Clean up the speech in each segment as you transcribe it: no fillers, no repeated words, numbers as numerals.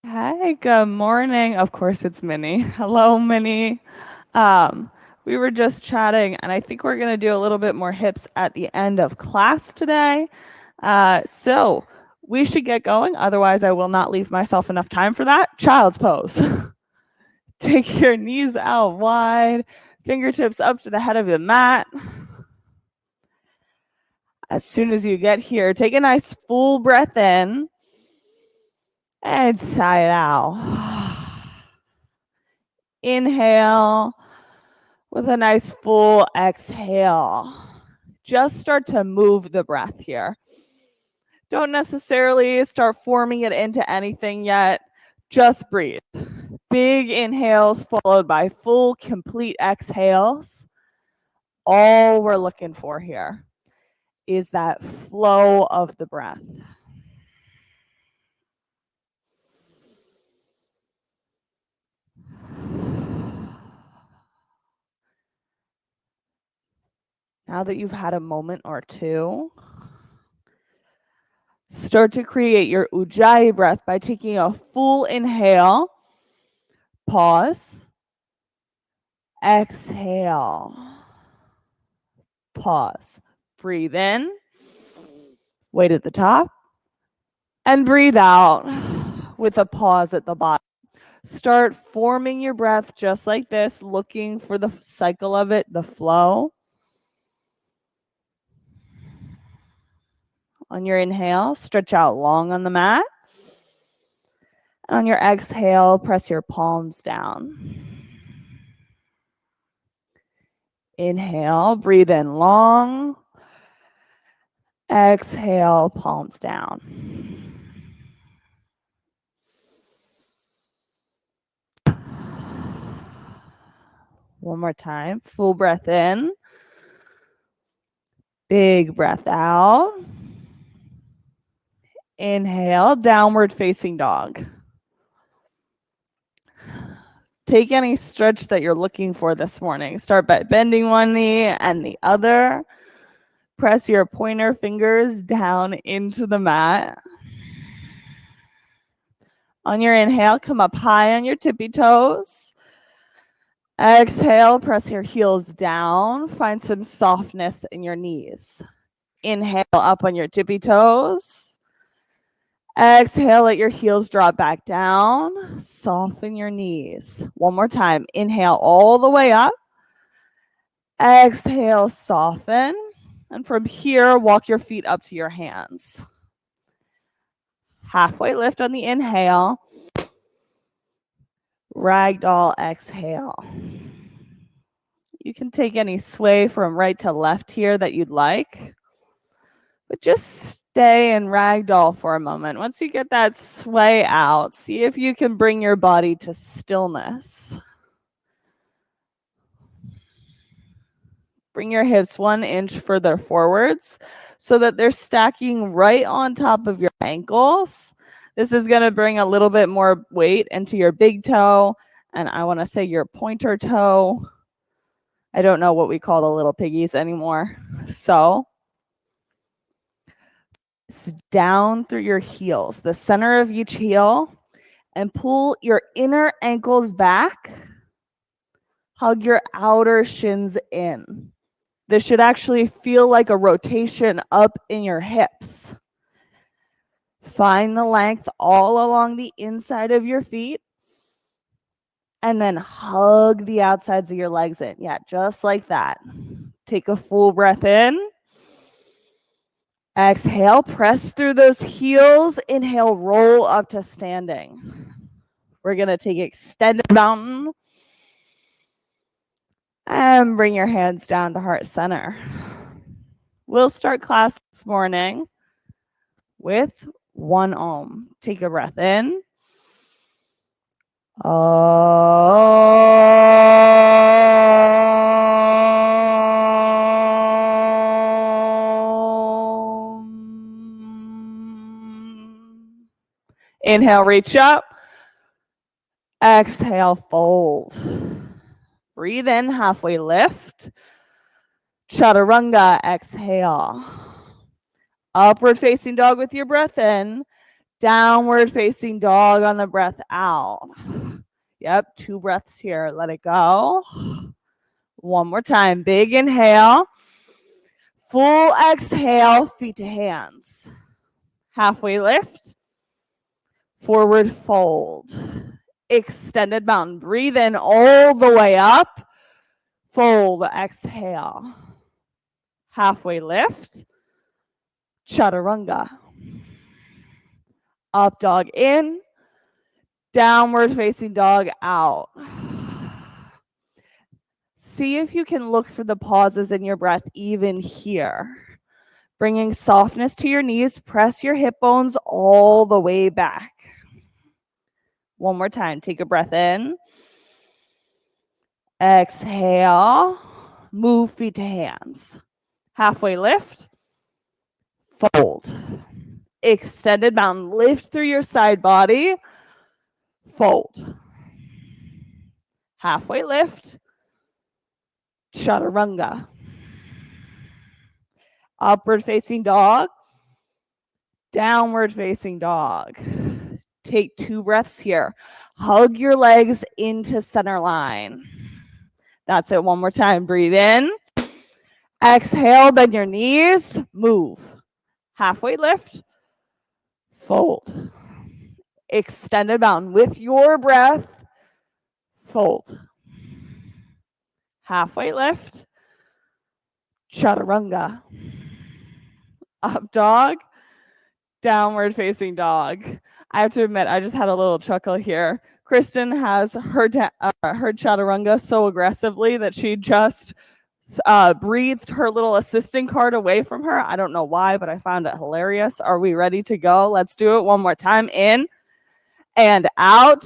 Hi, good morning. Of course, it's Minnie. Hello, Minnie. Um, we were just chatting, and I think we're going to do a little bit more hips at the end of class today. So we should get going. Otherwise, I will not leave myself enough time for that. Child's pose. Take your knees out wide, fingertips up to the head of the mat. As soon as you get here, take a nice full breath in and sigh it out. Inhale with a nice full exhale. Just start to move the breath here. Don't necessarily start forming it into anything yet. Just breathe. Big inhales followed by full, complete exhales. All we're looking for here is that flow of the breath. Now that you've had a moment or two, start to create your Ujjayi breath by taking a full inhale, pause, exhale, pause, breathe in, weight at the top, and breathe out with a pause at the bottom. Start forming your breath just like this, looking for the cycle of it, the flow. On your inhale, stretch out long on the mat. And on your exhale, press your palms down. Inhale, breathe in long. Exhale, palms down. One more time. Full breath in. Big breath out. Inhale, downward facing dog. Take any stretch that you're looking for this morning. Start by bending one knee and the other. Press your pointer fingers down into the mat. On your inhale, come up high on your tippy toes. Exhale, press your heels down. Find some softness in your knees. Inhale up on your tippy toes. Exhale, let your heels drop back down. Soften your knees. One more time. Inhale all the way up. Exhale, soften. And from here, walk your feet up to your hands. Halfway lift on the inhale. Ragdoll exhale. You can take any sway from right to left here that you'd like. But just stay in ragdoll for a moment. Once you get that sway out, see if you can bring your body to stillness. Bring your hips 1 inch further forwards so that they're stacking right on top of your ankles. This is going to bring a little bit more weight into your big toe, and I want to say your pointer toe. I don't know what we call the little piggies anymore. So it's down through your heels, the center of each heel, and pull your inner ankles back. Hug your outer shins in. This should actually feel like a rotation up in your hips. Find the length all along the inside of your feet. And then hug the outsides of your legs in. Yeah, just like that. Take a full breath in. Exhale, press through those heels. Inhale, roll up to standing. We're going to take extended mountain. And bring your hands down to heart center. We'll start class this morning with 1 Om. Take a breath in. Inhale, reach up. Exhale, fold. Breathe in, halfway lift. Chaturanga, exhale. Upward facing dog with your breath in. Downward facing dog on the breath out. Yep, 2 breaths here. Let it go. One more time. Big inhale. Full exhale, feet to hands. Halfway lift. Forward fold. Extended mountain. Breathe in all the way up. Fold, exhale. Halfway lift. Chaturanga. Up dog in. Downward facing dog out. See if you can look for the pauses in your breath even here. Bringing softness to your knees, press your hip bones all the way back. One more time, take a breath in. Exhale, move feet to hands. Halfway lift, fold. Extended mountain, lift through your side body, fold. Halfway lift, chaturanga. Upward facing dog, downward facing dog. Take 2 breaths here. Hug your legs into center line. That's it. One more time. Breathe in. Exhale, bend your knees. Move. Halfway lift. Fold. Extended mountain with your breath. Fold. Halfway lift. Chaturanga. Up dog. Downward facing dog. I have to admit, I just had a little chuckle here. Kristen has her chaturanga so aggressively that she just breathed her little assistant card away from her. I don't know why, but I found it hilarious. Are we ready to go? Let's do it one more time. In and out.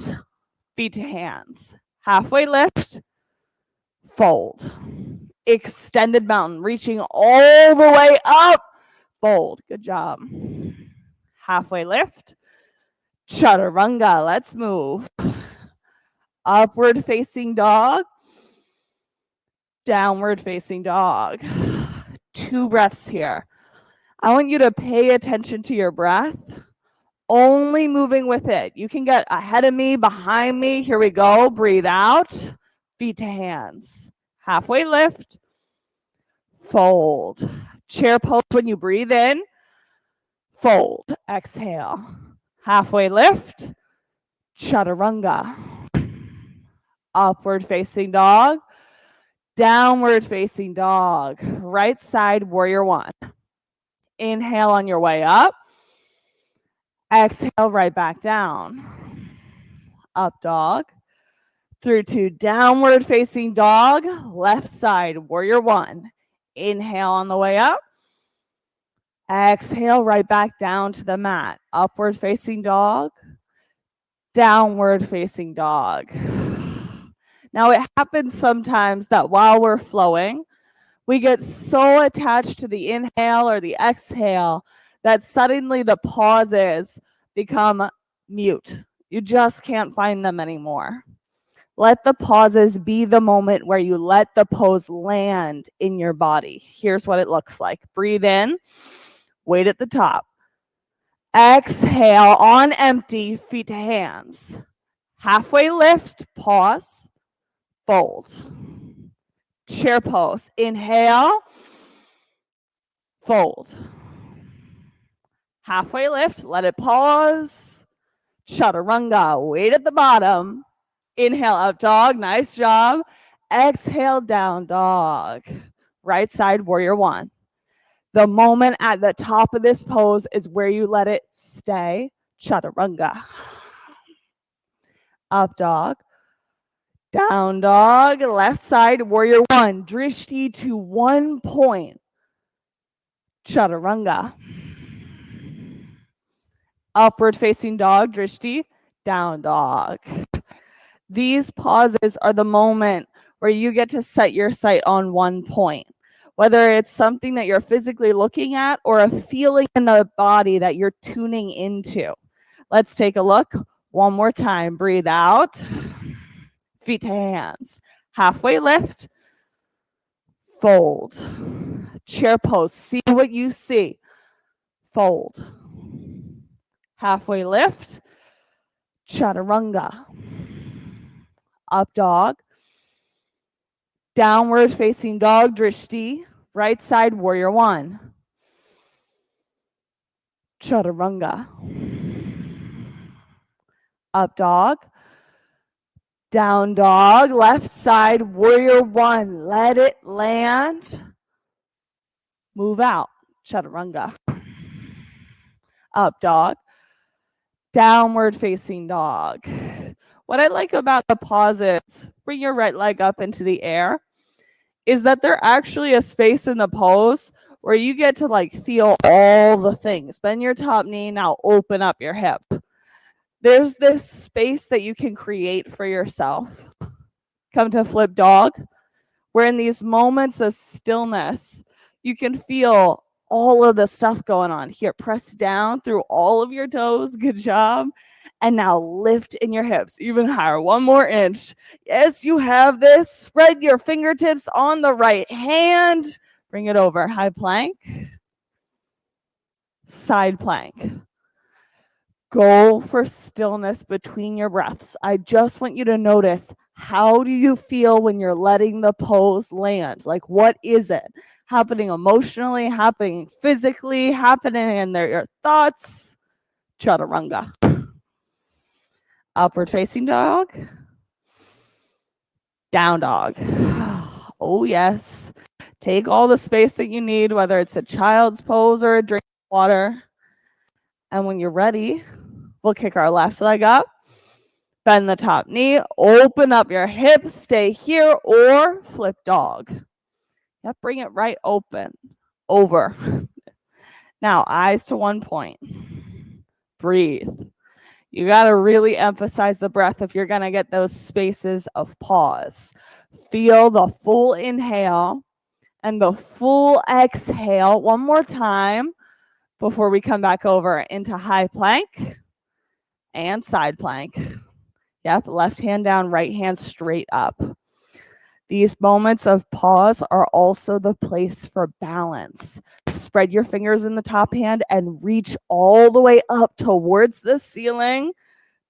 Feet to hands. Halfway lift. Fold. Extended mountain. Reaching all the way up. Fold. Good job. Halfway lift. Chaturanga. Let's move. Upward facing dog. Downward facing dog. 2 breaths here. I want you to pay attention to your breath, only moving with it. You can get ahead of me, behind me. Here we go. Breathe out. Feet to hands. Halfway lift. Fold. Chair pose when you breathe in. Fold. Exhale. Halfway lift. Chaturanga. Upward facing dog. Downward facing dog. Right side, warrior 1. Inhale on your way up. Exhale right back down. Up dog. Through to downward facing dog. Left side, warrior 1. Inhale on the way up. Exhale right back down to the mat. Upward facing dog. Downward facing dog. Now it happens sometimes that while we're flowing, we get so attached to the inhale or the exhale that suddenly the pauses become mute. You just can't find them anymore. Let the pauses be the moment where you let the pose land in your body. Here's what it looks like. Breathe in, weight at the top. Exhale on empty, feet to hands. Halfway lift, pause, fold. Chair pose. Inhale, fold. Halfway lift, let it pause. Chaturanga, weight at the bottom. Inhale, up dog, nice job. Exhale, down dog. Right side, warrior 1. The moment at the top of this pose is where you let it stay. Chaturanga. Up dog. Down dog. Left side, warrior 1. Drishti to 1 point. Chaturanga. Upward facing dog, drishti, down dog. These pauses are the moment where you get to set your sight on 1 point, whether it's something that you're physically looking at or a feeling in the body that you're tuning into. Let's take a look one more time. Breathe out, feet to hands. Halfway lift, fold. Chair pose, see what you see. Fold. Halfway lift, chaturanga. Up dog, downward facing dog, drishti, right side, warrior one. Chaturanga. Up dog, down dog, left side, warrior one. Let it land. Move out, chaturanga. Up dog, downward facing dog. What I like about the pauses, bring your right leg up into the air, is that they're actually a space in the pose where you get to like feel all the things. Bend your top knee, now open up your hip. There's this space that you can create for yourself. Come to flip dog, where in these moments of stillness, you can feel all of the stuff going on. Here, press down through all of your toes. Good job. And now lift in your hips even higher. One more inch. Yes, you have this. Spread your fingertips on the right hand. Bring it over. High plank. Side plank. Go for stillness between your breaths. I just want you to notice, how do you feel when you're letting the pose land? Like, what is it? Happening emotionally, happening physically, happening in your thoughts? Chaturanga. Upward facing dog. Down dog. Oh, yes. Take all the space that you need, whether it's a child's pose or a drink of water. And when you're ready, we'll kick our left leg up. Bend the top knee, open up your hips, stay here, or flip dog. Yep, bring it right open, over. Now, eyes to one point. Breathe. You got to really emphasize the breath if you're going to get those spaces of pause. Feel the full inhale and the full exhale one more time before we come back over into high plank and side plank. Yep, left hand down, right hand straight up. These moments of pause are also the place for balance. Spread your fingers in the top hand and reach all the way up towards the ceiling.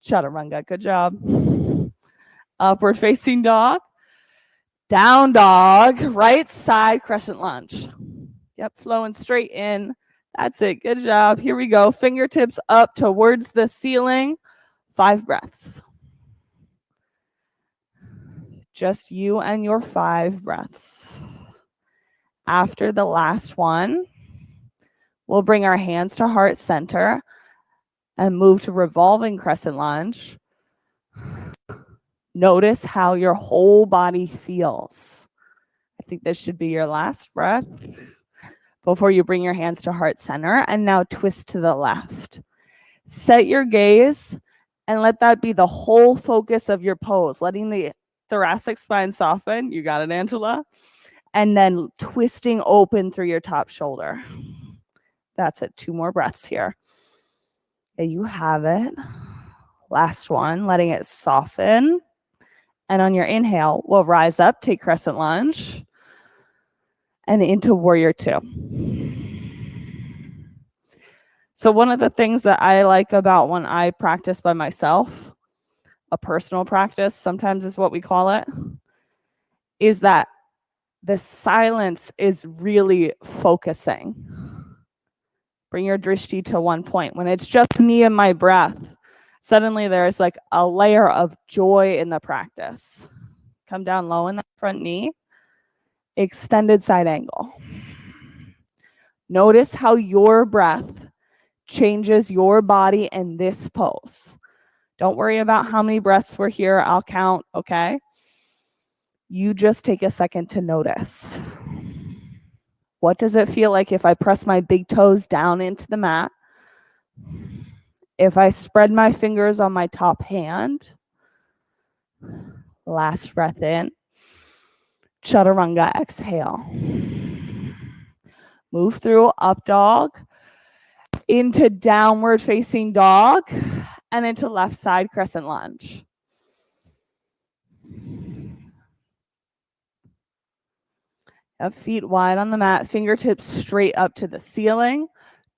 Chaturanga, good job. Upward facing dog. Down dog, right side crescent lunge. Yep, flowing straight in. That's it, good job. Here we go. Fingertips up towards the ceiling. 5 breaths. Just you and your 5 breaths. After the last one, we'll bring our hands to heart center and move to revolving crescent lunge. Notice how your whole body feels. I think this should be your last breath before you bring your hands to heart center. And now twist to the left. Set your gaze and let that be the whole focus of your pose, letting the thoracic spine soften. You got it, Angela. And then twisting open through your top shoulder. That's it. 2 more breaths here. There you have it. Last one, letting it soften. And on your inhale, we'll rise up, take crescent lunge, and into warrior 2. So one of the things that I like about when I practice by myself, a personal practice, sometimes is what we call it, is that the silence is really focusing. Bring your drishti to one point. When it's just me and my breath, suddenly there's like a layer of joy in the practice. Come down low in that front knee. Extended side angle. Notice how your breath changes your body in this pose. Don't worry about how many breaths were here. I'll count, okay? You just take a second to notice. What does it feel like if I press my big toes down into the mat? If I spread my fingers on my top hand? Last breath in. Chaturanga, exhale. Move through up dog, into downward facing dog, and into left side crescent lunge. Feet wide on the mat, fingertips straight up to the ceiling.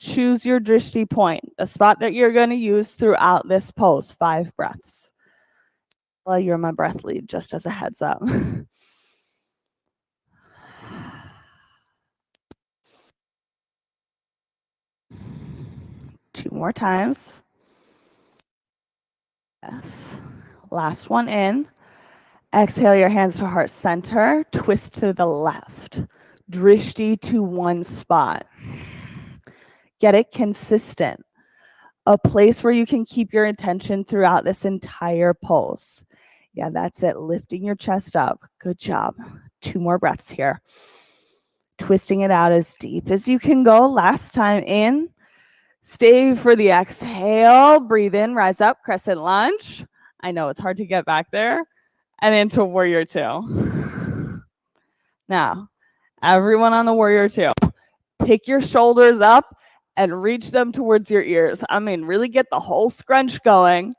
Choose your drishti point, the spot that you're going to use throughout this pose. 5 breaths. Well, you're my breath lead, just as a heads up. 2 more times. Yes. Last one in. Exhale your hands to heart center. Twist to the left. Drishti to one spot. Get it consistent. A place where you can keep your attention throughout this entire pose. Yeah, that's it. Lifting your chest up. Good job. 2 more breaths here. Twisting it out as deep as you can go. Last time in. Stay for the exhale. Breathe in, rise up, crescent lunge. I know it's hard to get back there. And into warrior 2. Now, everyone on the warrior 2, pick your shoulders up and reach them towards your ears. I mean, really get the whole scrunch going.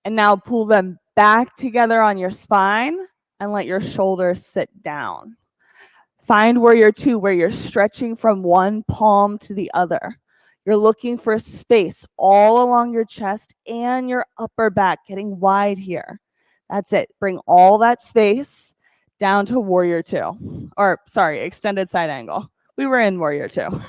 And now pull them back together on your spine and let your shoulders sit down. Find warrior 2 where you're stretching from one palm to the other. You're looking for space all along your chest and your upper back, getting wide here. That's it. Bring all that space down to warrior 2. Or, sorry, extended side angle. We were in warrior 2.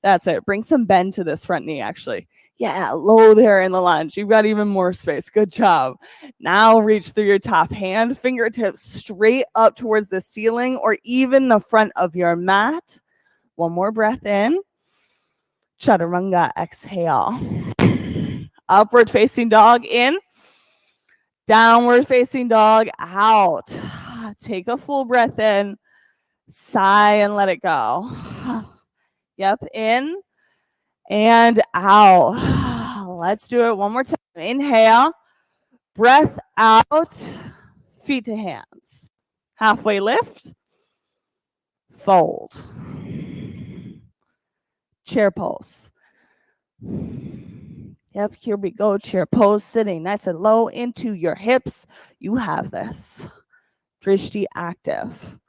That's it. Bring some bend to this front knee, actually. Yeah, low there in the lunge. You've got even more space. Good job. Now reach through your top hand, fingertips straight up towards the ceiling or even the front of your mat. One more breath in. Chaturanga, exhale. Upward facing dog in. Downward facing dog out. Take a full breath in. Sigh and let it go. Yep, in and out. Let's do it one more time. Inhale. Breath out. Feet to hands. Halfway lift. Fold. Chair pose. Yep, here we go. Chair pose, sitting nice and low into your hips. You have this. Drishti active.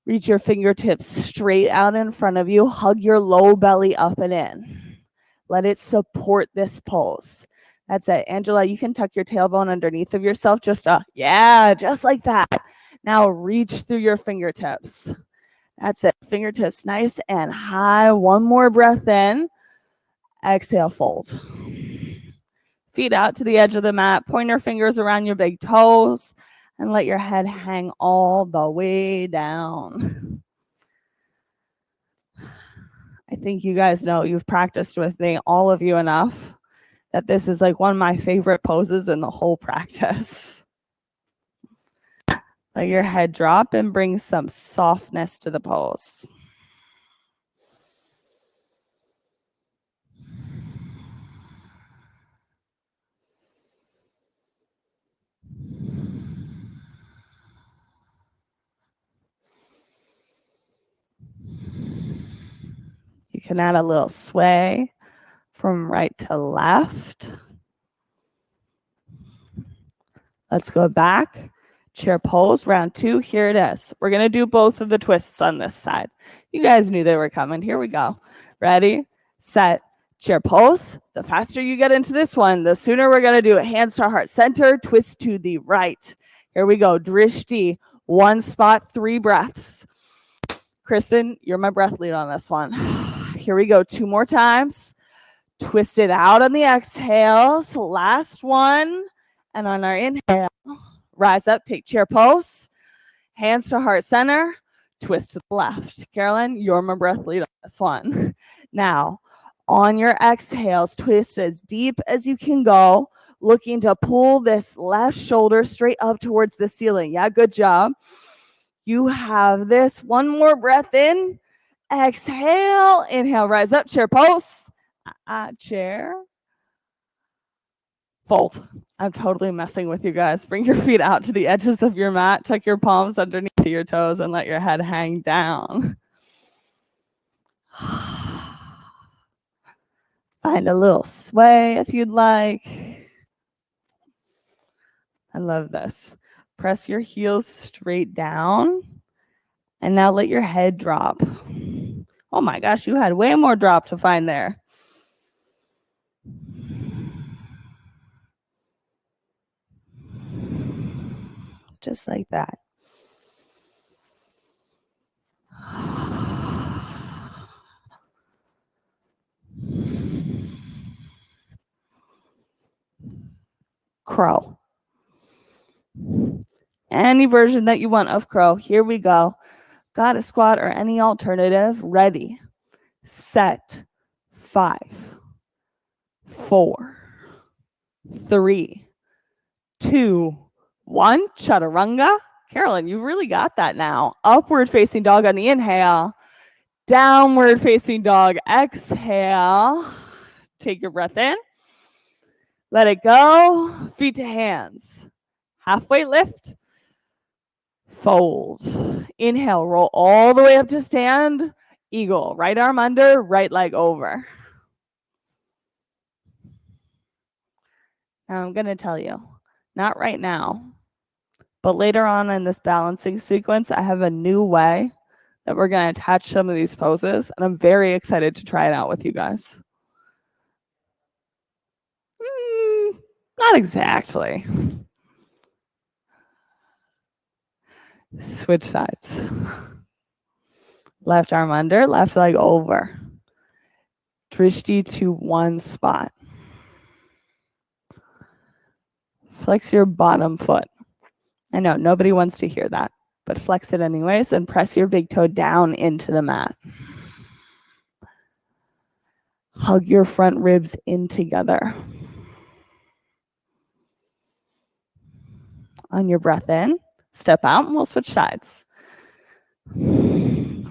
Reach your fingertips straight out in front of you. Hug your low belly up and in. Let it support this pose. That's it. Angela, you can tuck your tailbone underneath of yourself. Just like that. Now reach through your fingertips. That's it. Fingertips nice and high. One more breath in. Exhale, fold. Feet out to the edge of the mat. Point your fingers around your big toes and let your head hang all the way down. I think you guys know, you've practiced with me, all of you, enough that this is like one of my favorite poses in the whole practice. Let your head drop and bring some softness to the pose. You can add a little sway from right to left. Let's go back. Chair pose, round 2. Here it is. We're going to do both of the twists on this side. You guys knew they were coming. Here we go. Ready, set, chair pose. The faster you get into this one, the sooner we're going to do it. Hands to heart center, twist to the right. Here we go. Drishti, one spot, 3 breaths. Kristen, you're my breath lead on this one. Here we go. 2 more times. Twist it out on the exhales. Last one. And on our inhale, rise up, take chair pose. Hands to heart center. Twist to the left. Carolyn, you're my breath lead on this one. Now, on your exhales, twist as deep as you can go, looking to pull this left shoulder straight up towards the ceiling. Yeah, good job. You have this. One more breath in. Exhale. Inhale, rise up, chair pose. Chair. Fold. I'm totally messing with you guys. Bring your feet out to the edges of your mat. Tuck your palms underneath your toes and let your head hang down. Find a little sway if you'd like. I love this. Press your heels straight down. And now let your head drop. Oh my gosh, you had way more drop to find there. just like that. Crow. Any version that you want of crow. Here we go. Got a squat or any alternative. Ready, set, 5, 4, 3, 2, 1. Chaturanga. Carolyn, you really got that now. Upward facing dog on the inhale. Downward facing dog. Exhale. Take your breath in. Let it go. Feet to hands. Halfway lift. Fold. Inhale, roll all the way up to stand. Eagle. Right arm under, right leg over. Now I'm going to tell you, not right now, but later on in this balancing sequence, I have a new way that we're going to attach some of these poses, and I'm very excited to try it out with you guys. Not exactly. Switch sides. Left arm under, left leg over. Drishti to one spot. Flex your bottom foot. I know nobody wants to hear that, but flex it anyways and press your big toe down into the mat. Hug your front ribs in together. On your breath in, step out and we'll switch sides.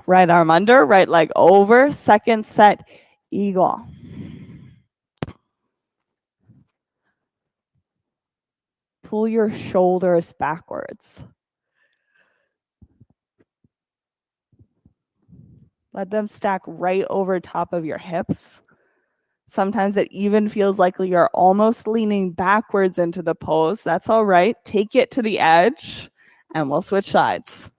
Right arm under, right leg over. Second set, eagle. Pull your shoulders backwards. Let them stack right over top of your hips. Sometimes it even feels like you're almost leaning backwards into the pose. That's all right. Take it to the edge and we'll switch sides.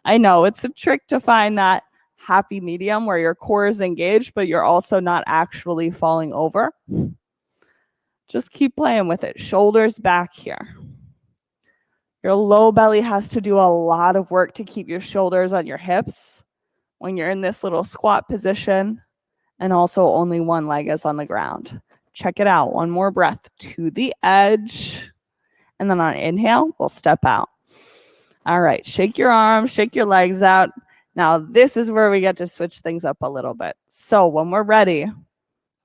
I know it's a trick to find that happy medium where your core is engaged, but you're also not actually falling over. Just keep playing with it. Shoulders back here. Your low belly has to do a lot of work to keep your shoulders on your hips when you're in this little squat position, and also only one leg is on the ground. Check it out. One more breath to the edge. And then on inhale, we'll step out. All right, shake your arms, shake your legs out. Now this is where we get to switch things up a little bit. So when we're ready,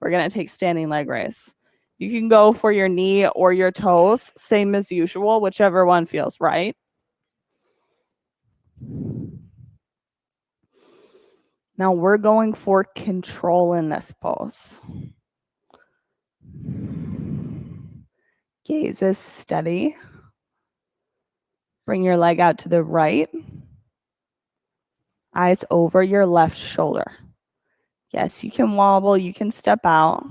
we're gonna take standing leg raise. You can go for your knee or your toes, same as usual, whichever one feels right. Now we're going for control in this pose. Gaze is steady. Bring your leg out to the right. Eyes over your left shoulder. Yes, you can wobble, you can step out.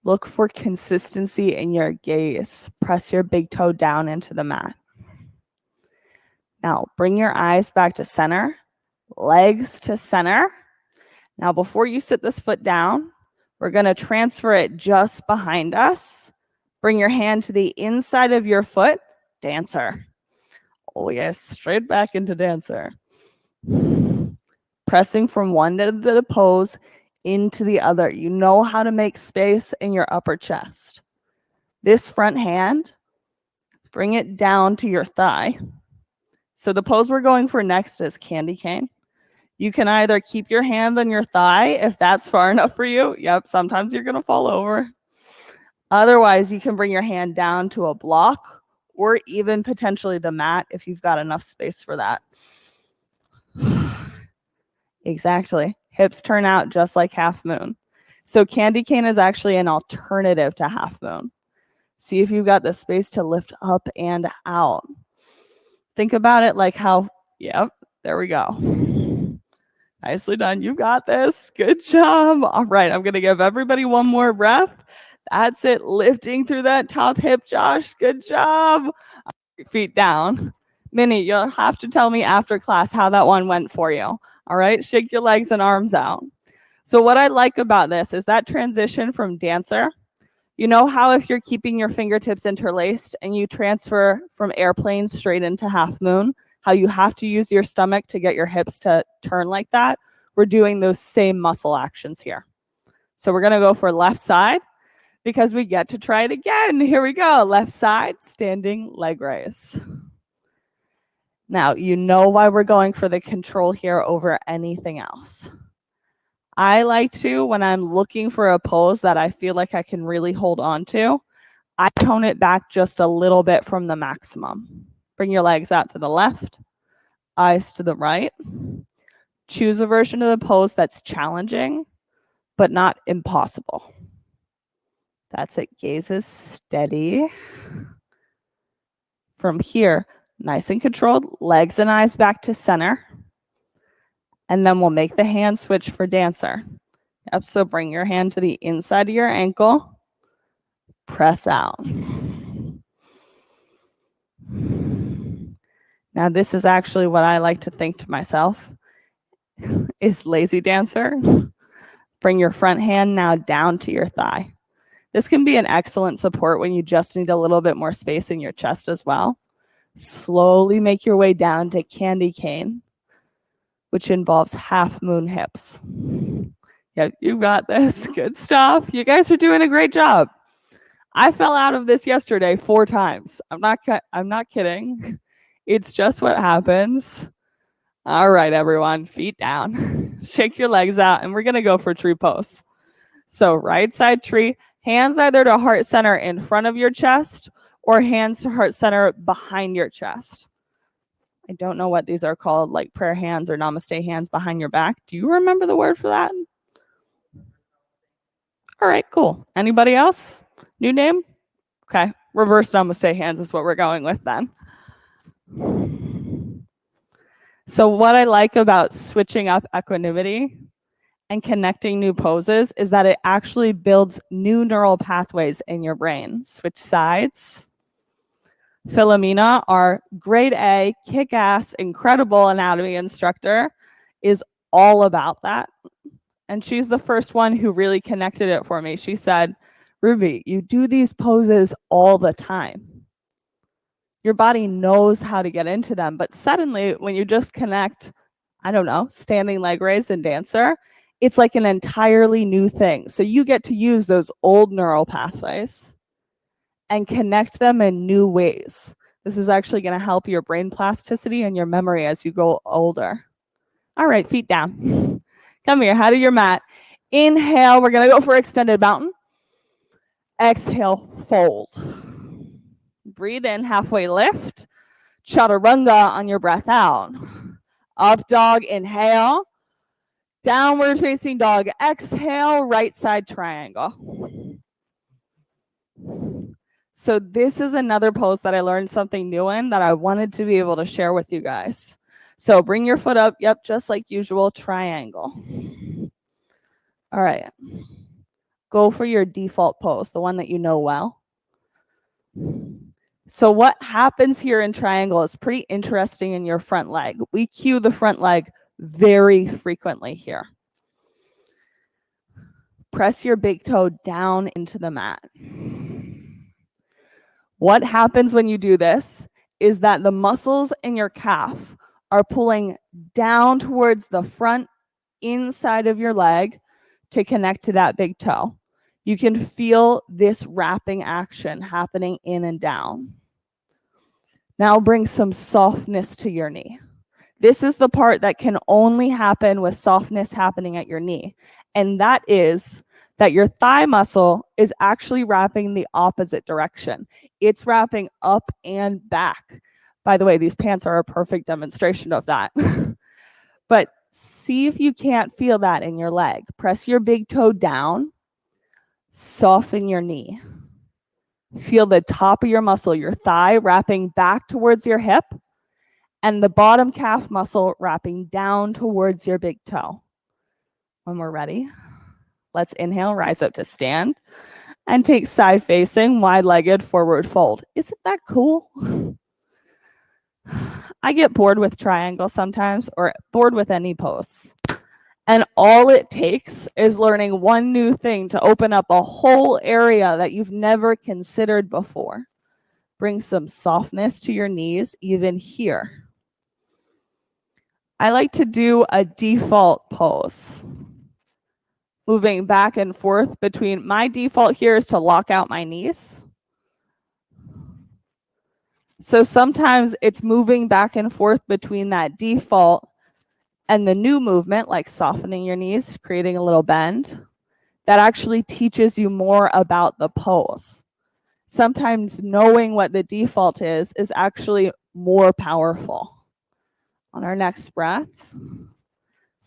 Look for consistency in your gaze. Press your big toe down into the mat. Now bring your eyes back to center. Legs to center. Now before you sit this foot down, we're going to transfer it just behind us. Bring your hand to the inside of your foot. Dancer. Oh yes, straight back into dancer. Pressing from one end of the pose into the other. You know how to make space in your upper chest. This front hand, bring it down to your thigh. So the pose we're going for next is candy cane. You can either keep your hand on your thigh if that's far enough for you. Yep, sometimes you're going to fall over. Otherwise, you can bring your hand down to a block or even potentially the mat if you've got enough space for that. Exactly. Hips turn out just like half moon. So candy cane is actually an alternative to half moon. See if you've got the space to lift up and out. Think about it like how, yep, there we go. Nicely done. You got this. Good job. All right, I'm going to give everybody one more breath. That's it. Lifting through that top hip, Josh. Good job. Feet down. Minnie, you'll have to tell me after class how that one went for you. All right, shake your legs and arms out. So what I like about this is that transition from dancer You know how if you're keeping your fingertips interlaced and you transfer from airplane straight into half moon, how you have to use your stomach to get your hips to turn like that? We're doing those same muscle actions here. So we're gonna go for left side because we get to try it again. Here we go, left side, standing leg raise. Now, you know why we're going for the control here over anything else. I like to, when I'm looking for a pose that I feel like I can really hold on to, I tone it back just a little bit from the maximum. Bring your legs out to the left, eyes to the right. Choose a version of the pose that's challenging, but not impossible. That's it, gazes steady. From here, nice and controlled, legs and eyes back to center. And then we'll make the hand switch for dancer. Yep, so bring your hand to the inside of your ankle, press out. Now this is actually what I like to think to myself is lazy dancer. Bring your front hand now down to your thigh. This can be an excellent support when you just need a little bit more space in your chest as well. Slowly make your way down to candy cane, which involves half moon hips. Yeah, you got this. Good stuff. You guys are doing a great job. I fell out of this yesterday 4 times. I'm not kidding. It's just what happens. All right, everyone, feet down. Shake your legs out, and we're going to go for tree pose. So right side tree, hands either to heart center in front of your chest or hands to heart center behind your chest. I don't know what these are called, like prayer hands or namaste hands behind your back. Do you remember the word for that? All right, cool. Anybody else? New name? Okay, reverse namaste hands is what we're going with then. So what I like about switching up equanimity and connecting new poses is that it actually builds new neural pathways in your brain. Switch sides. Philomena, our grade A, kick-ass, incredible anatomy instructor, is all about that. And she's the first one who really connected it for me. She said, Ruby, you do these poses all the time. Your body knows how to get into them, but suddenly when you just connect, I don't know, standing leg raise and dancer, it's like an entirely new thing. So you get to use those old neural pathways and connect them in new ways. This is actually going to help your brain plasticity and your memory as you go older. All right, feet down. Come here, head of your mat. Inhale, we're going to go for extended mountain. Exhale, fold. Breathe in, halfway lift. Chaturanga on your breath out. Up dog, inhale. Downward facing dog, exhale, right side triangle. So this is another pose that I learned something new in that I wanted to be able to share with you guys. So bring your foot up, yep, just like usual, triangle. All right. Go for your default pose, the one that you know well. So what happens here in triangle is pretty interesting in your front leg. We cue the front leg very frequently here. Press your big toe down into the mat. What happens when you do this is that the muscles in your calf are pulling down towards the front inside of your leg to connect to that big toe. You can feel this wrapping action happening in and down. Now bring some softness to your knee. This is the part that can only happen with softness happening at your knee. And that is that your thigh muscle is actually wrapping the opposite direction. It's wrapping up and back. By the way, these pants are a perfect demonstration of that. But see if you can't feel that in your leg. Press your big toe down. Soften your knee. Feel the top of your muscle, your thigh wrapping back towards your hip, and the bottom calf muscle wrapping down towards your big toe. When we're ready, let's inhale, rise up to stand, and take side facing, wide-legged forward fold. Isn't that cool? I get bored with triangle sometimes, or bored with any pose. And all it takes is learning one new thing to open up a whole area that you've never considered before. Bring some softness to your knees, even here. I like to do a default pose. Moving back and forth between, my default here is to lock out my knees. So sometimes it's moving back and forth between that default and the new movement, like softening your knees, creating a little bend, that actually teaches you more about the pose. Sometimes knowing what the default is actually more powerful. On our next breath,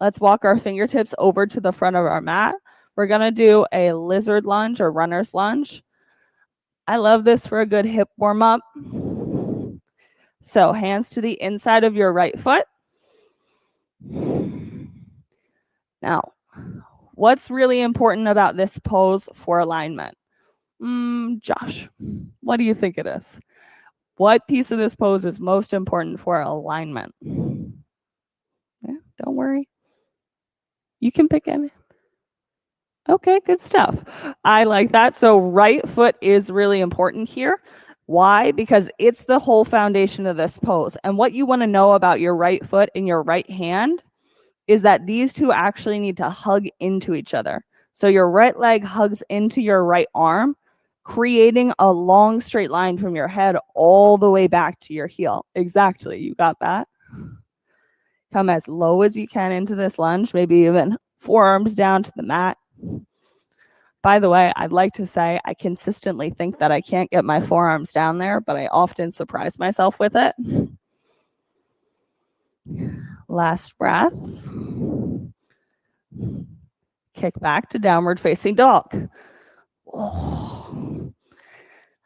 let's walk our fingertips over to the front of our mat. We're gonna do a lizard lunge or runner's lunge. I love this for a good hip warm up. So hands to the inside of your right foot. Now, what's really important about this pose for alignment? Josh, what do you think it is? What piece of this pose is most important for alignment? Yeah, don't worry. You can pick any. Okay, good stuff. I like that. So right foot is really important here. Why? Because it's the whole foundation of this pose. And what you want to know about your right foot and your right hand is that these two actually need to hug into each other. So your right leg hugs into your right arm, creating a long straight line from your head all the way back to your heel. Exactly. You got that? Come as low as you can into this lunge, maybe even forearms down to the mat. By the way, I'd like to say I consistently think that I can't get my forearms down there, but I often surprise myself with it. Last breath. Kick back to downward facing dog. Oh.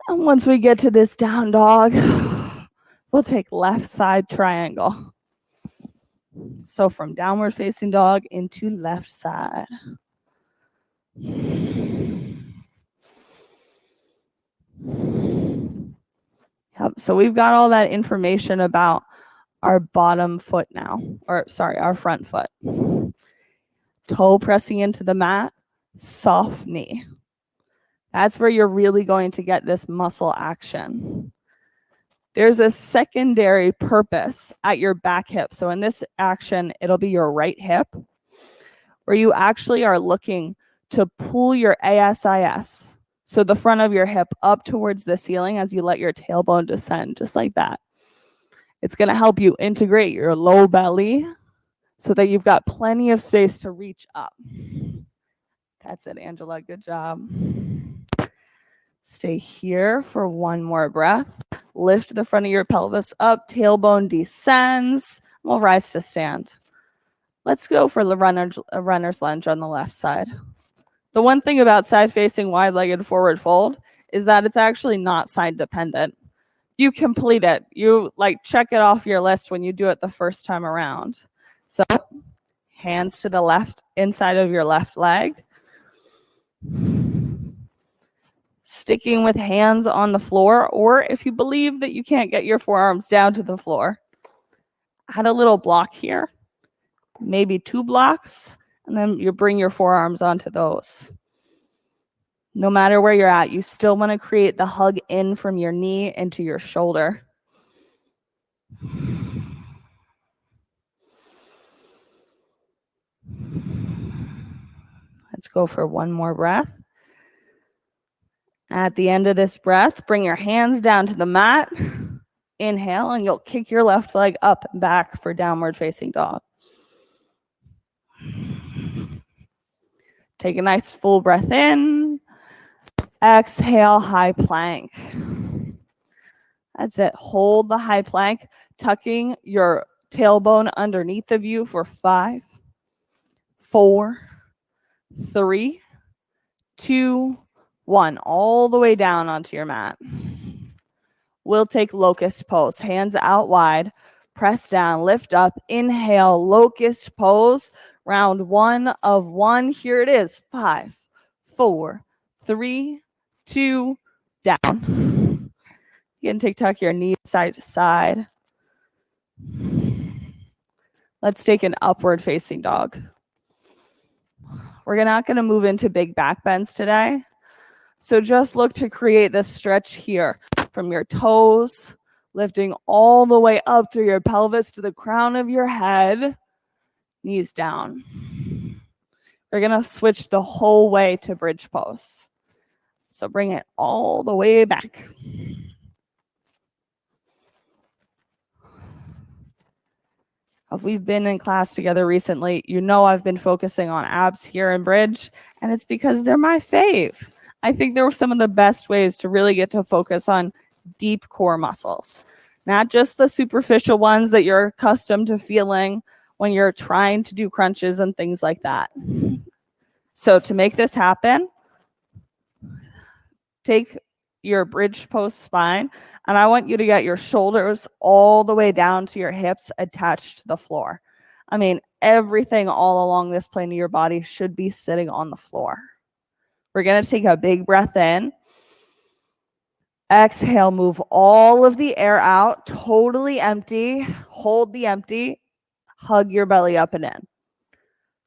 And once we get to this down dog, we'll take left side triangle. So from downward facing dog into left side. Yep. So we've got all that information about our bottom foot now, or sorry, our front foot. Toe pressing into the mat, soft knee. That's where you're really going to get this muscle action. There's a secondary purpose at your back hip. So in this action, it'll be your right hip, where you actually are looking to pull your ASIS, so the front of your hip, up towards the ceiling as you let your tailbone descend, just like that. It's going to help you integrate your low belly so that you've got plenty of space to reach up. That's it, Angela. Good job. Stay here for one more breath. Lift the front of your pelvis up. Tailbone descends. We'll rise to stand. Let's go for the runner's lunge on the left side. The one thing about side-facing wide-legged forward fold is that it's actually not side-dependent. You complete it. You check it off your list when you do it the first time around. So hands to the left inside of your left leg. Sticking with hands on the floor, or if you believe that you can't get your forearms down to the floor, add a little block here, maybe 2 blocks, and then you bring your forearms onto those. No matter where you're at, you still want to create the hug in from your knee into your shoulder. Let's go for one more breath. At the end of this breath, bring your hands down to the mat. Inhale, and you'll kick your left leg up and back for downward facing dog. Take a nice full breath in. Exhale, high plank. That's it. Hold the high plank, tucking your tailbone underneath of you for 5, 4, 3, 2, 1. All the way down onto your mat. We'll take locust pose. Hands out wide. Press down. Lift up. Inhale. Locust pose. Round 1 of 1. Here it is. 5, 4, 3, 2, down. You can tuck your knees side to side. Let's take an upward facing dog. We're not going to move into big back bends today. So just look to create this stretch here from your toes, lifting all the way up through your pelvis to the crown of your head, knees down. We're going to switch the whole way to bridge pose. So bring it all the way back. If we've been in class together recently, you know I've been focusing on abs here in bridge, and it's because they're my fave. I think they're some of the best ways to really get to focus on deep core muscles, not just the superficial ones that you're accustomed to feeling when you're trying to do crunches and things like that. So to make this happen, take your bridge pose spine, and I want you to get your shoulders all the way down to your hips attached to the floor. I mean, everything all along this plane of your body should be sitting on the floor. We're going to take a big breath in. Exhale, move all of the air out, totally empty. Hold the empty. Hug your belly up and in.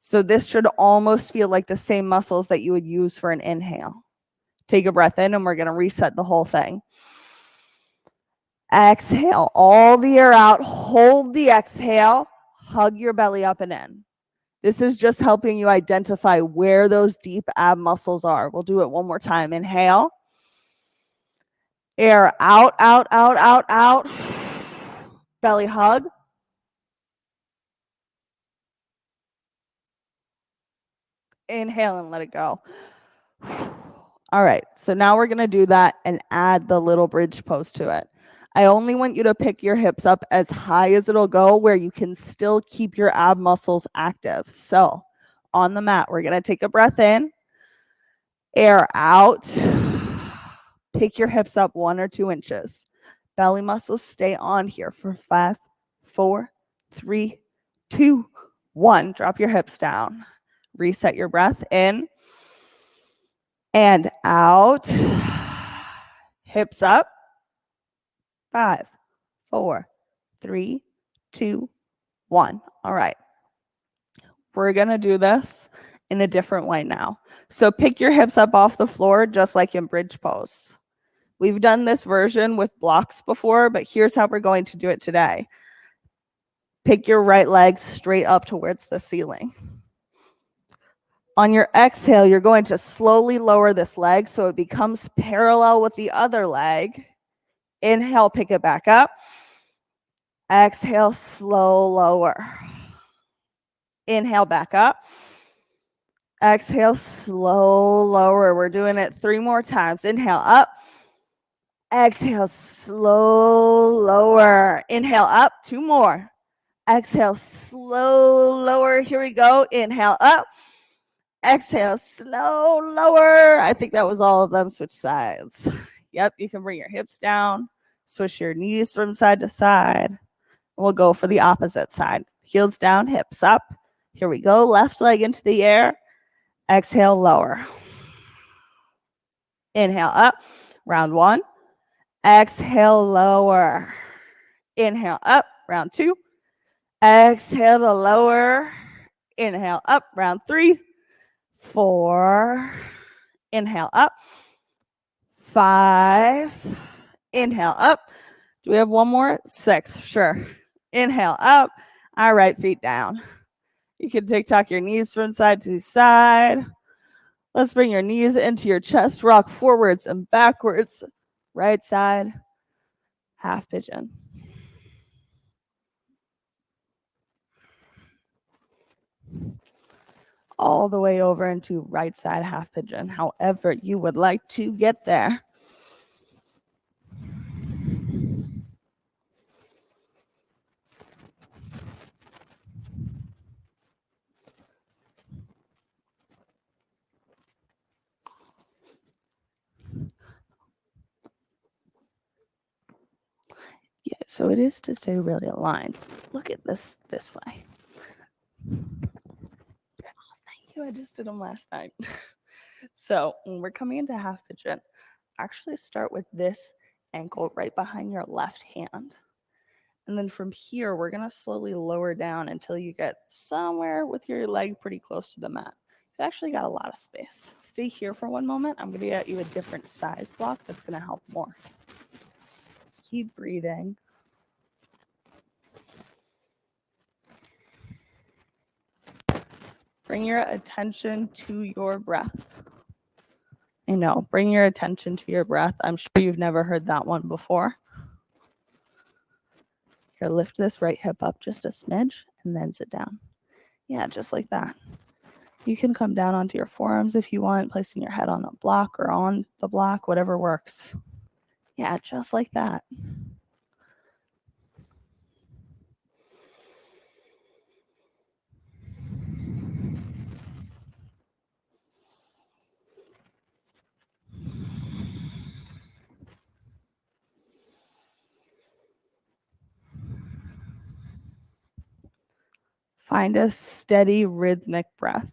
So this should almost feel like the same muscles that you would use for an inhale. Take a breath in, and we're going to reset the whole thing. Exhale, all the air out. Hold the exhale. Hug your belly up and in. This is just helping you identify where those deep ab muscles are. We'll do it one more time. Inhale. Air out, out, out, out, out. Belly hug. Inhale and let it go. All right, so now we're going to do that and add the little bridge pose to it. I only want you to pick your hips up as high as it'll go where you can still keep your ab muscles active. So on the mat, we're going to take a breath in, air out, pick your hips up 1 or 2 inches. Belly muscles stay on here for 5, 4, 3, 2, 1. Drop your hips down. Reset your breath in and out. Hips up. 5, 4, 3, 2, 1. All right. We're going to do this in a different way now. So pick your hips up off the floor just like in bridge pose. We've done this version with blocks before, but here's how we're going to do it today. Pick your right leg straight up towards the ceiling. On your exhale, you're going to slowly lower this leg so it becomes parallel with the other leg. Inhale, pick it back up. Exhale, slow lower. Inhale, back up. Exhale, slow lower. We're doing it 3 more times. Inhale, up. Exhale, slow lower. Inhale, up. 2 more. Exhale, slow lower. Here we go. Inhale, up. Exhale, slow lower. I think that was all of them. Switch sides. Yep, you can bring your hips down. Switch your knees from side to side. We'll go for the opposite side. Heels down, hips up. Here we go. Left leg into the air. Exhale, lower. Inhale, up. Round 1. Exhale, lower. Inhale, up. Round 2. Exhale to lower. Inhale, up. Round 3. 4. Inhale, up. 5. Inhale, up. Do we have one more? 6. Sure. Inhale, up. All right, feet down. You can TikTok your knees from side to side. Let's bring your knees into your chest. Rock forwards and backwards. Right side. Half pigeon. All the way over into right side half pigeon. However you would like to get there. Yeah, so it is to stay really aligned. Look at this way. Oh, thank you. I just did them last night. So when we're coming into half pigeon, actually start with this ankle right behind your left hand. And then from here, we're going to slowly lower down until you get somewhere with your leg pretty close to the mat. You've actually got a lot of space. Stay here for one moment. I'm going to get you a different size block that's going to help more. Keep breathing. Bring your attention to your breath. I know, bring your attention to your breath. I'm sure you've never heard that one before. Here, lift this right hip up just a smidge and then sit down. Yeah, just like that. You can come down onto your forearms if you want, placing your head on a block or on the block, whatever works. Yeah, just like that. Find a steady rhythmic breath.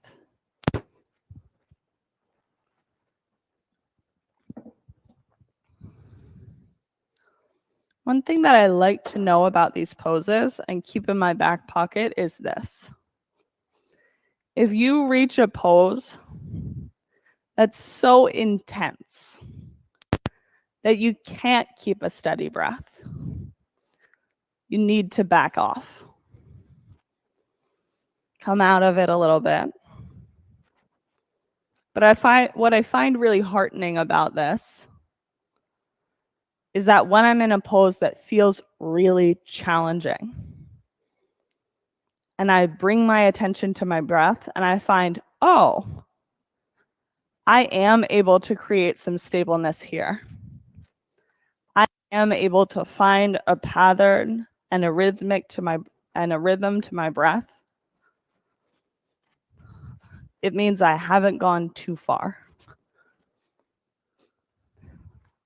One thing that I like to know about these poses and keep in my back pocket is this. If you reach a pose that's so intense that you can't keep a steady breath, you need to back off. Come out of it a little bit. But what I find really heartening about this is that when I'm in a pose that feels really challenging, and I bring my attention to my breath, and I find, oh, I am able to create some stableness here. I am able to find a pattern and a rhythm to my breath. It means I haven't gone too far.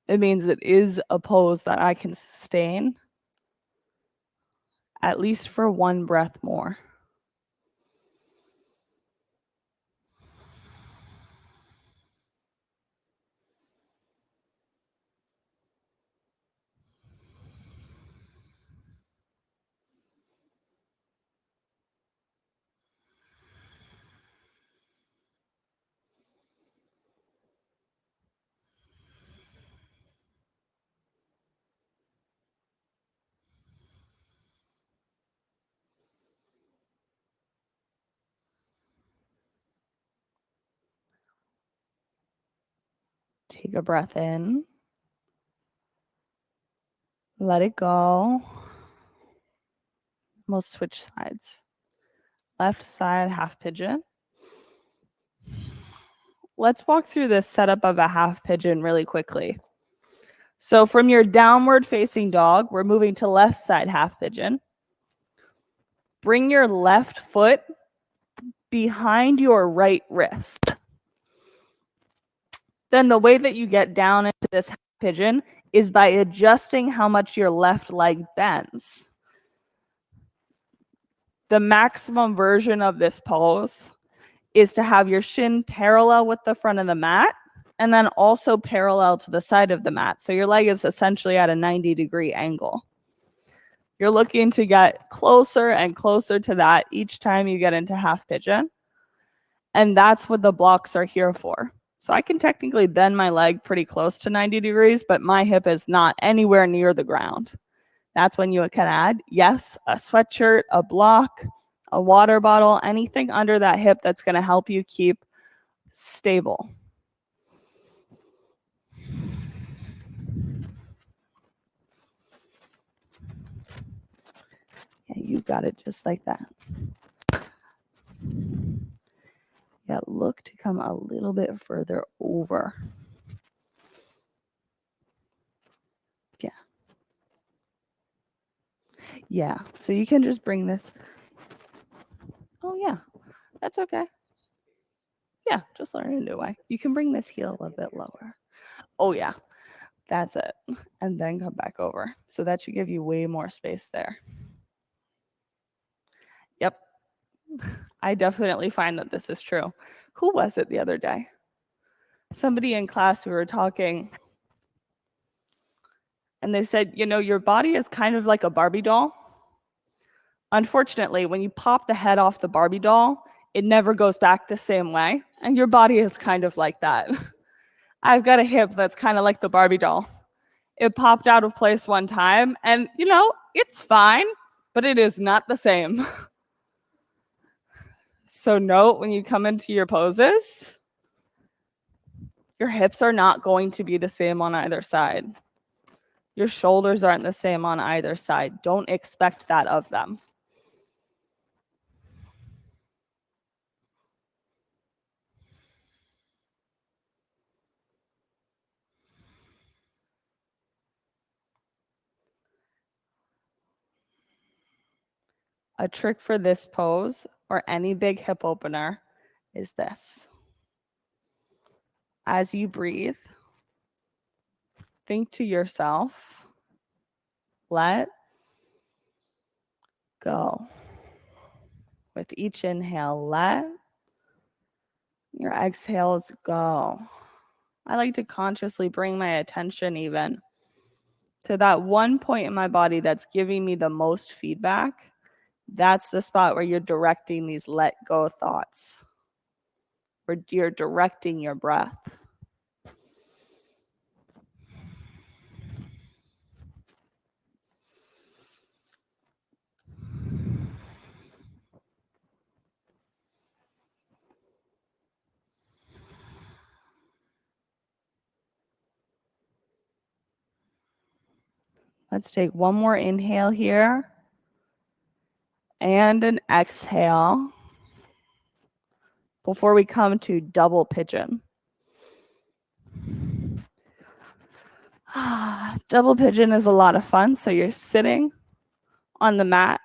It means it is a pose that I can sustain at least for one breath more. Take a breath in. Let it go. We'll switch sides. Left side, half pigeon. Let's walk through this setup of a half pigeon really quickly. So from your downward facing dog, we're moving to left side half pigeon. Bring your left foot behind your right wrist. Then the way that you get down into this half pigeon is by adjusting how much your left leg bends. The maximum version of this pose is to have your shin parallel with the front of the mat and then also parallel to the side of the mat. So your leg is essentially at a 90-degree angle. You're looking to get closer and closer to that each time you get into half pigeon. And that's what the blocks are here for. So I can technically bend my leg pretty close to 90 degrees, but my hip is not anywhere near the ground. That's when you can add, yes, a sweatshirt, a block, a water bottle, anything under that hip that's going to help you keep stable. Yeah, you've got it just like that. Yeah, look to come a little bit further over. Yeah. Yeah, so you can just bring this. Oh, yeah, that's okay. Yeah, just learn a new way. You can bring this heel a bit lower. Oh, yeah, that's it. And then come back over. So that should give you way more space there. Yep. I definitely find that this is true. Who was it the other day? Somebody in class, we were talking, and they said, you know, your body is kind of like a Barbie doll. Unfortunately, when you pop the head off the Barbie doll, it never goes back the same way. And your body is kind of like that. I've got a hip that's kind of like the Barbie doll. It popped out of place one time, and it's fine, but it is not the same. So note when you come into your poses, your hips are not going to be the same on either side. Your shoulders aren't the same on either side. Don't expect that of them. A trick for this pose or any big hip opener is this. As you breathe, think to yourself, let go. With each inhale, let your exhales go. I like to consciously bring my attention even to that one point in my body that's giving me the most feedback. That's the spot where you're directing these let go thoughts, where you're directing your breath. Let's take one more inhale here and an exhale before we come to double pigeon. Double pigeon is a lot of fun. So you're sitting on the mat.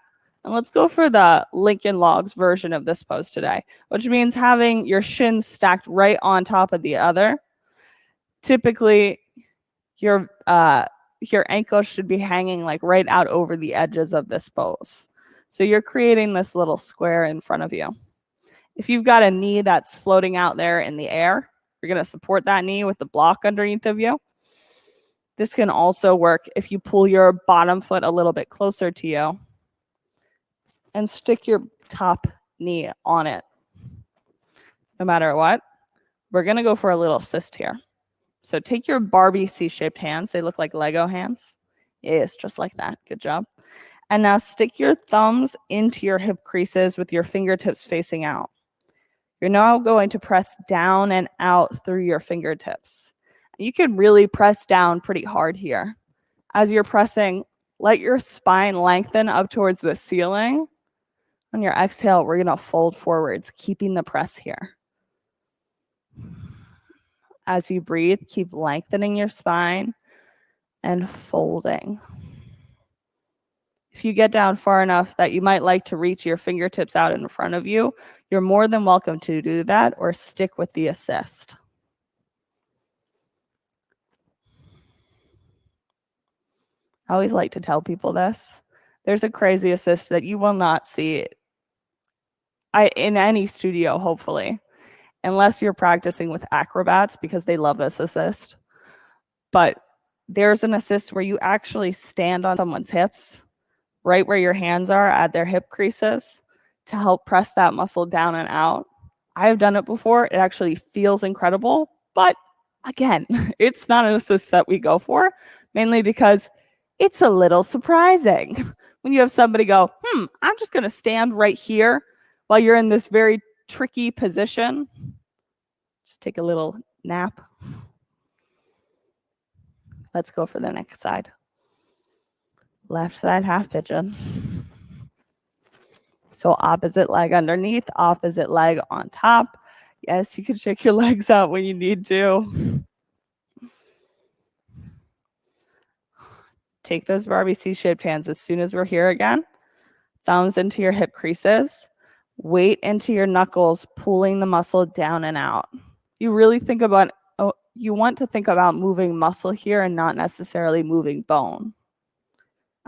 And let's go for the Lincoln Logs version of this pose today, which means having your shins stacked right on top of the other. Typically, your ankles should be hanging like right out over the edges of this pose. So you're creating this little square in front of you. If you've got a knee that's floating out there in the air, you're going to support that knee with the block underneath of you. This can also work if you pull your bottom foot a little bit closer to you and stick your top knee on it. No matter what, we're going to go for a little assist here. So take your Barbie C-shaped hands. They look like Lego hands. Yes, just like that. Good job. And now stick your thumbs into your hip creases with your fingertips facing out. You're now going to press down and out through your fingertips. You can really press down pretty hard here. As you're pressing, let your spine lengthen up towards the ceiling. On your exhale, we're going to fold forwards, keeping the press here. As you breathe, keep lengthening your spine and folding. If you get down far enough that you might like to reach your fingertips out in front of you, you're more than welcome to do that or stick with the assist. I always like to tell people this. There's a crazy assist that you will not see in any studio, hopefully, unless you're practicing with acrobats because they love this assist. But there's an assist where you actually stand on someone's hips, right where your hands are at their hip creases, to help press that muscle down and out. I have done it before. It actually feels incredible. But again, it's not an assist that we go for, mainly because it's a little surprising when you have somebody go, I'm just going to stand right here while you're in this very tricky position. Just take a little nap. Let's go for the next side. Left side half pigeon. So opposite leg underneath, opposite leg on top. Yes, you can shake your legs out when you need to. Take those Barbie C-shaped hands as soon as we're here again. Thumbs into your hip creases. Weight into your knuckles, pulling the muscle down and out. You really you want to think about moving muscle here and not necessarily moving bone.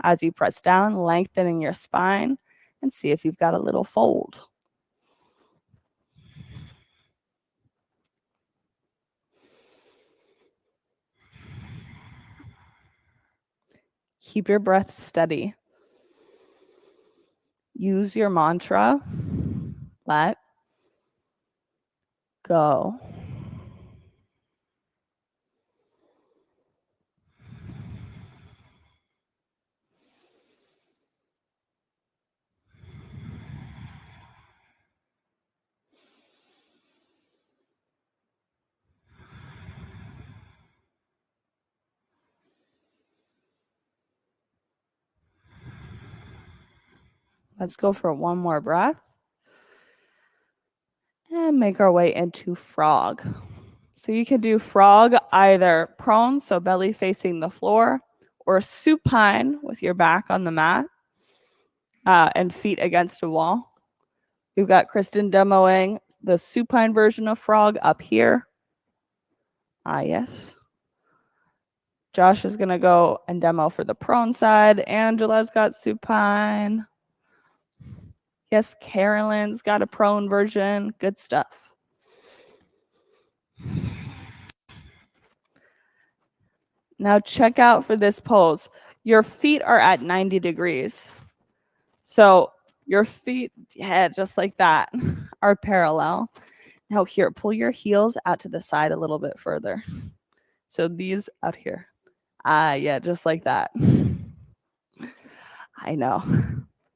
As you press down, lengthening your spine, and see if you've got a little fold. Keep your breath steady. Use your mantra, let Go. Let's go for one more breath. And make our way into frog. So you can do frog either prone, so belly facing the floor, or supine with your back on the mat and feet against a wall. We've got Kristen demoing the supine version of frog up here. Yes. Josh is going to go and demo for the prone side. Angela's got supine. Yes, Carolyn's got a prone version. Good stuff. Now check out for this pose. Your feet are at 90 degrees. So your feet, yeah, just like that, are parallel. Now here, pull your heels out to the side a little bit further. So these out here. Yeah, just like that. I know.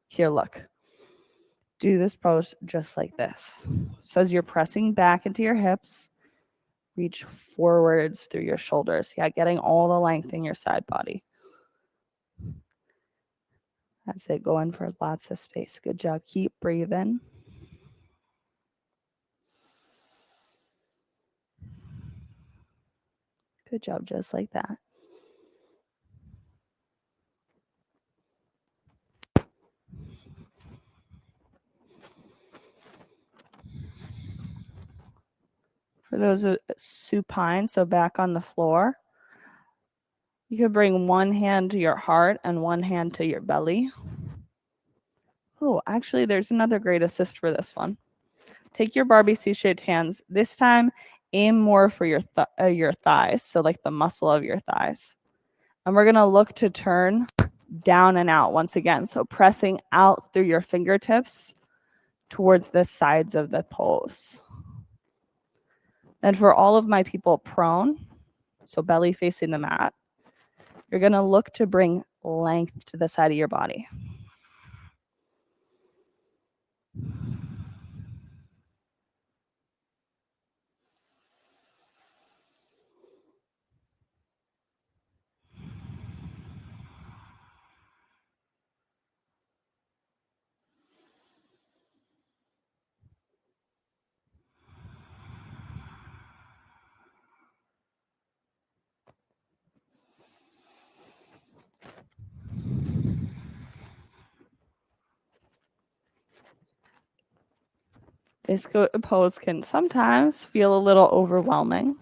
Here, look. Do this pose just like this. So as you're pressing back into your hips, reach forwards through your shoulders. Yeah, getting all the length in your side body. That's it. Going for lots of space. Good job. Keep breathing. Good job. Just like that. For those supine, so back on the floor, you could bring one hand to your heart and one hand to your belly. Oh, actually, there's another great assist for this one. Take your Barbie C-shaped hands. This time, aim more for your thighs, so like the muscle of your thighs. And we're going to look to turn down and out once again. So pressing out through your fingertips towards the sides of the pose. And for all of my people prone, so belly facing the mat, you're going to look to bring length to the side of your body. This pose can sometimes feel a little overwhelming.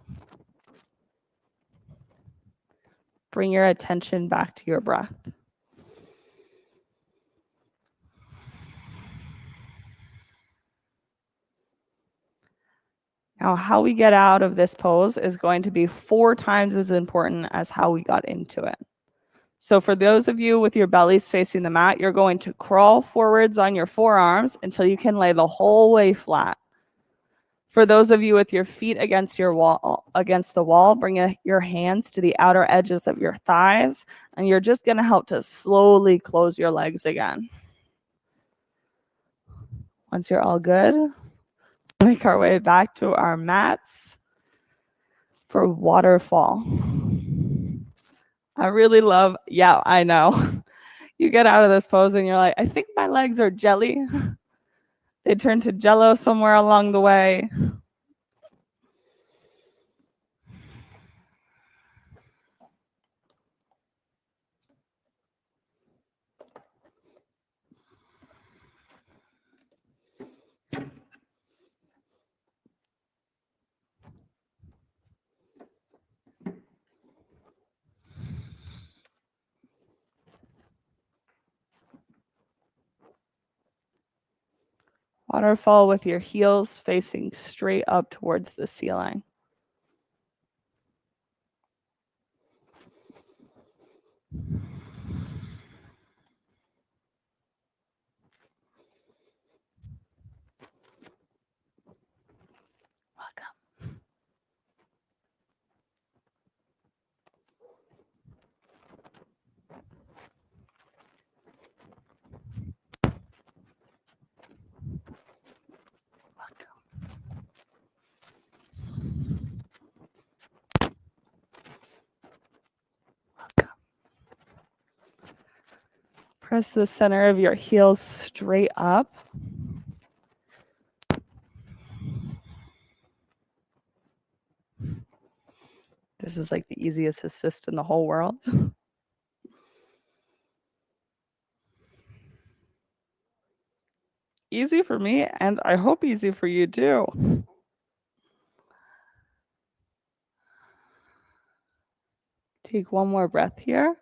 Bring your attention back to your breath. Now, how we get out of this pose is going to be 4 times as important as how we got into it. So for those of you with your bellies facing the mat, you're going to crawl forwards on your forearms until you can lay the whole way flat. For those of you with your feet against the wall, bring your hands to the outer edges of your thighs, and you're just going to help to slowly close your legs again. Once you're all good, make our way back to our mats for waterfall. I really love, yeah, I know. You get out of this pose and you're like, I think my legs are jelly. They turn to jello somewhere along the way. Waterfall with your heels facing straight up towards the ceiling. Press the center of your heels straight up. This is like the easiest assist in the whole world. Easy for me, and I hope easy for you too. Take one more breath here.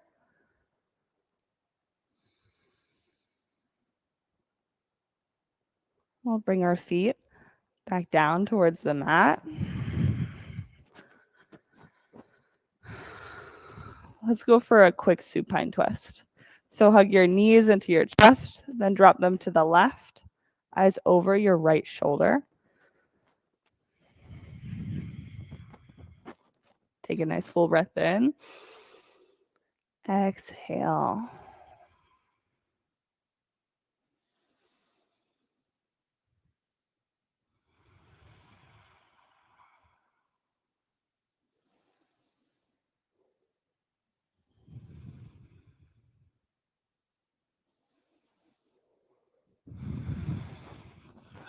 We'll bring our feet back down towards the mat. Let's go for a quick supine twist. So hug your knees into your chest, then drop them to the left, eyes over your right shoulder. Take a nice full breath in. Exhale.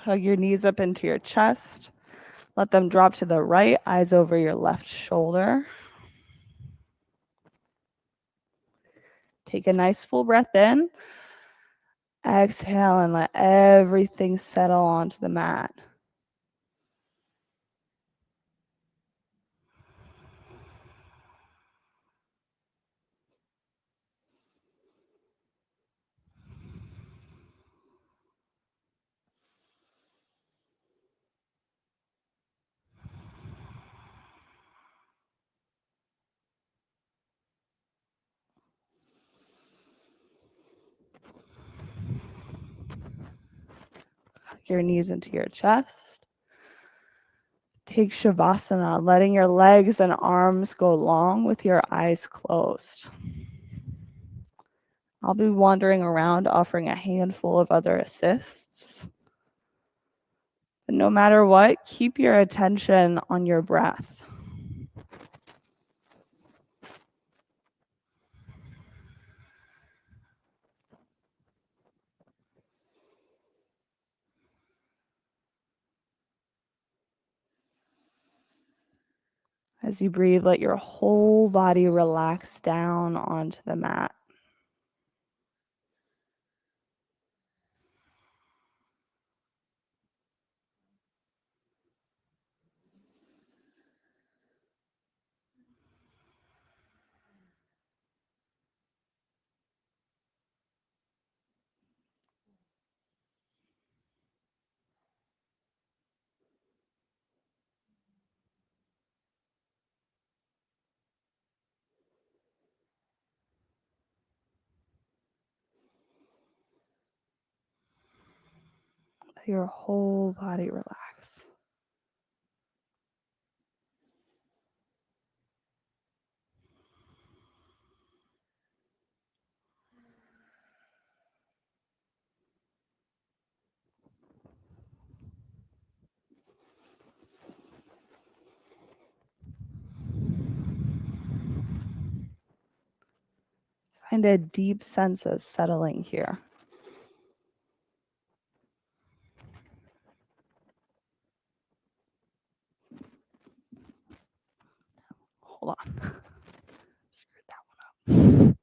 Hug your knees up into your chest. Let them drop to the right, eyes over your left shoulder. Take a nice full breath in. Exhale and let everything settle onto the mat. Hug your knees into your chest. Take Shavasana, letting your legs and arms go long with your eyes closed. I'll be wandering around offering a handful of other assists. But no matter what, keep your attention on your breath. As you breathe, let your whole body relax down onto the mat. Let your whole body relax. Find a deep sense of settling here. Hold on. Screwed that one up.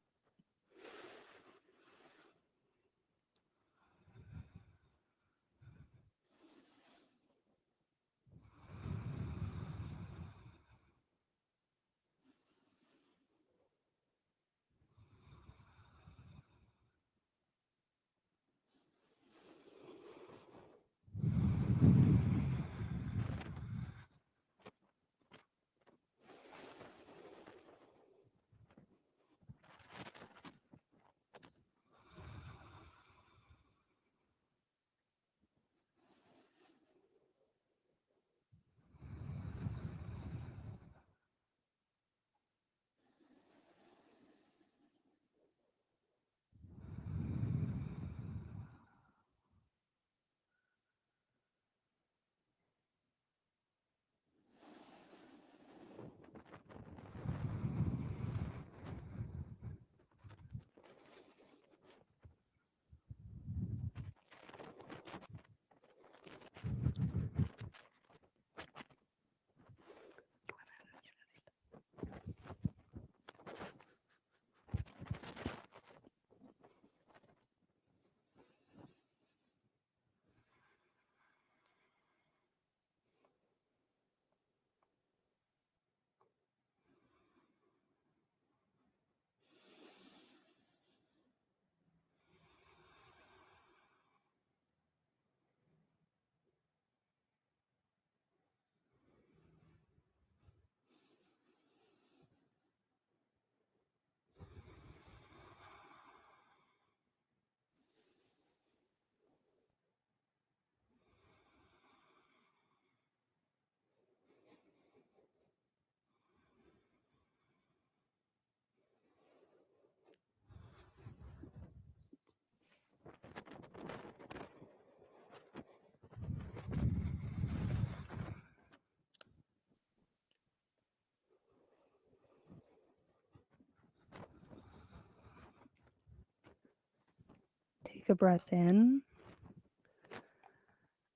Take a breath in.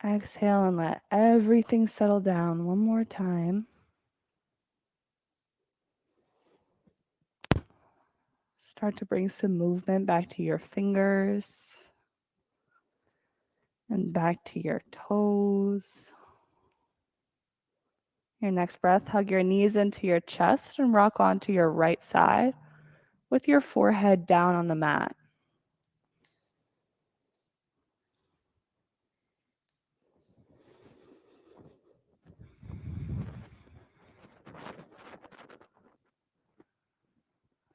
Exhale and let everything settle down one more time. Start to bring some movement back to your fingers and back to your toes. Your next breath, hug your knees into your chest and rock onto your right side with your forehead down on the mat.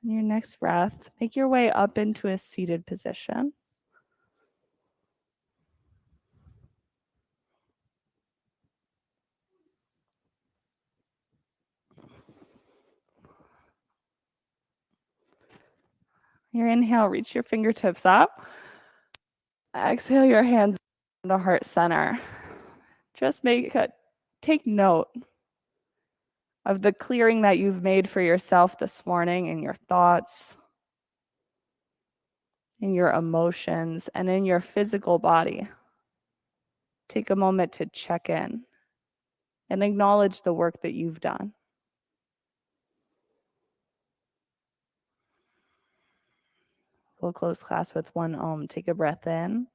On your next breath, make your way up into a seated position. Your inhale, reach your fingertips up. Exhale your hands to heart center. Just take note of the clearing that you've made for yourself this morning in your thoughts, in your emotions, and in your physical body. Take a moment to check in and acknowledge the work that you've done. We'll close class with one Om. Take a breath in.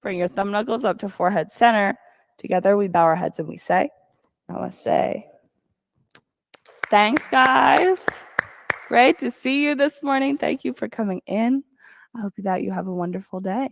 Bring your thumb knuckles up to forehead center. Together we bow our heads and we say, Namaste. Thanks, guys. Great to see you this morning. Thank you for coming in. I hope that you have a wonderful day.